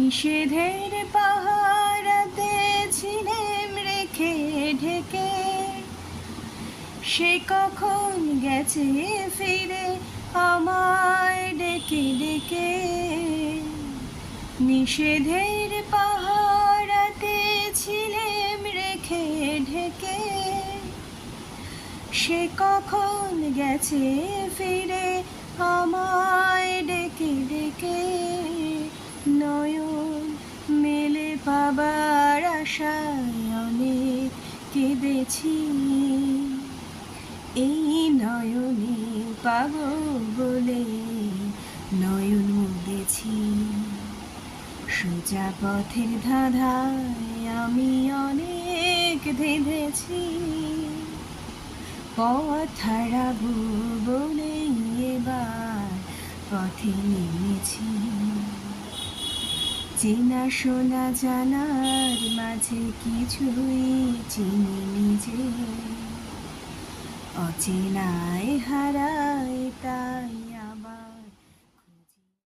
নিষেধের পাহারাতে ছিলেম রেখে ঢেকে, সে কখন গেছে ফিরে আমায় ডেকে ডেকে। নিষেধের পাহারাতে ছিলেম রেখে ঢেকে, সে কখন গেছে ফিরে আমায় ডেকে ডেকে। নয়ন মেলে পাবার আশায় অনেক কেঁদেছি, এই নয়নে পাবো বলে নয়ন মুদেছি। সোজা পথের ধাঁধায় আমি অনেক ধেঁধেছি, পথ হারাবো বলেই এবার পথে নেমেছি। চেনা শোনা জানার মাঝে কিছুই চিনি নিজে, অচেনায় হারায় তাই